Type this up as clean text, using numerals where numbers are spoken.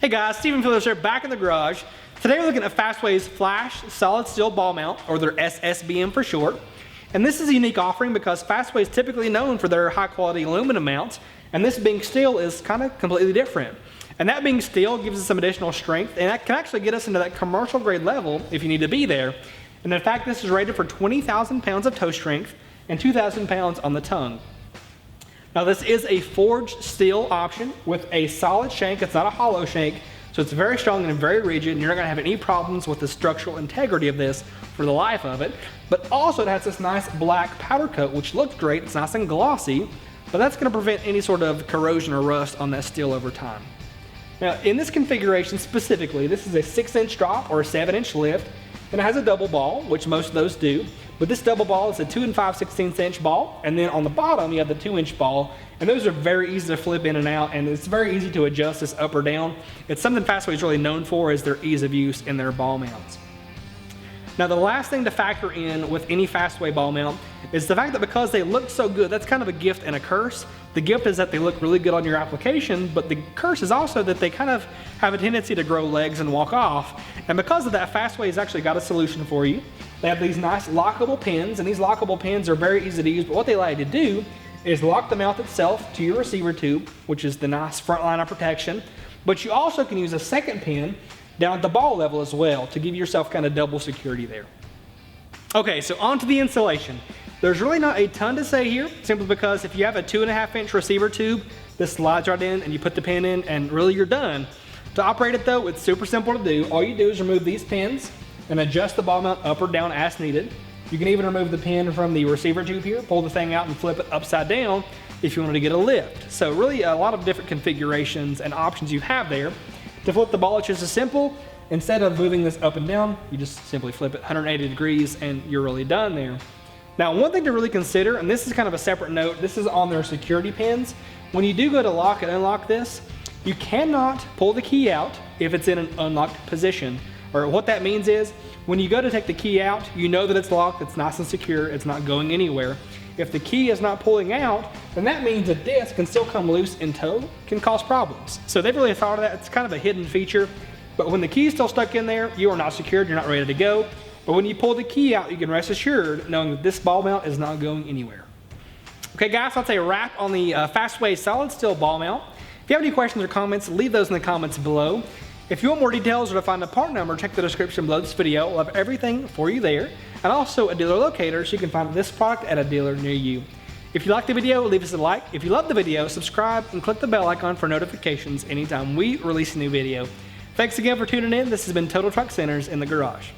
Hey guys, Stephen Phillips here, back in the garage. Today we're looking at Fastway's Flash Solid Steel Ball Mount, or their SSBM for short. And this is a unique offering because Fastway is typically known for their high quality aluminum mounts, and this being steel is kind of completely different. And that being steel gives us some additional strength, and that can actually get us into that commercial grade level if you need to be there. And in fact, this is rated for 20,000 pounds of toe strength and 2,000 pounds on the tongue. Now this is a forged steel option with a solid shank. It's not a hollow shank, so it's very strong and very rigid, and you're not gonna have any problems with the structural integrity of this for the life of it. But also it has this nice black powder coat, which looks great. It's nice and glossy, but that's gonna prevent any sort of corrosion or rust on that steel over time. Now in this configuration specifically, this is a 6-inch drop or a 7-inch lift, and it has a double ball, which most of those do. But this double ball is a 2 5/16 inch ball, and then on the bottom you have the 2-inch ball, and those are very easy to flip in and out, and it's very easy to adjust this up or down. It's something Fastway is really known for, is their ease of use in their ball mounts. Now the last thing to factor in with any Fastway ball mount is the fact that because they look so good, that's kind of a gift and a curse. The gift is that they look really good on your application, but the curse is also that they kind of have a tendency to grow legs and walk off. And because of that, Fastway has actually got a solution for you. They have these nice lockable pins, and these lockable pins are very easy to use, but what they allow you to do is lock the mount itself to your receiver tube, which is the nice front line of protection. But you also can use a second pin down at the ball level as well to give yourself kind of double security there. Okay, so on to the installation. There's really not a ton to say here, simply because if you have a 2.5-inch receiver tube, this slides right in and you put the pin in and really you're done. To operate it though, it's super simple to do. All you do is remove these pins and adjust the ball mount up or down as needed. You can even remove the pin from the receiver tube here, pull the thing out and flip it upside down if you wanted to get a lift. So really a lot of different configurations and options you have there. To flip the ball, it's just as simple. Instead of moving this up and down, you just simply flip it 180 degrees and you're really done there. Now one thing to really consider, and this is kind of a separate note, this is on their security pins. When you do go to lock and unlock this, you cannot pull the key out if it's in an unlocked position. Or what that means is, when you go to take the key out, you know that it's locked, it's nice and secure, it's not going anywhere. If the key is not pulling out, then that means the disc can still come loose in tow, can cause problems. So they've really thought of that. It's kind of a hidden feature, but when the key is still stuck in there, you are not secured, you're not ready to go. But when you pull the key out, you can rest assured knowing that this ball mount is not going anywhere. Okay guys, that's a wrap on the Fastway Solid Steel Ball Mount. If you have any questions or comments, leave those in the comments below. If you want more details or to find a part number, check the description below this video. We'll have everything for you there, and also a dealer locator so you can find this product at a dealer near you. If you liked the video, leave us a like. If you love the video, subscribe and click the bell icon for notifications anytime we release a new video. Thanks again for tuning in. This has been Total Truck Centers in the Garage.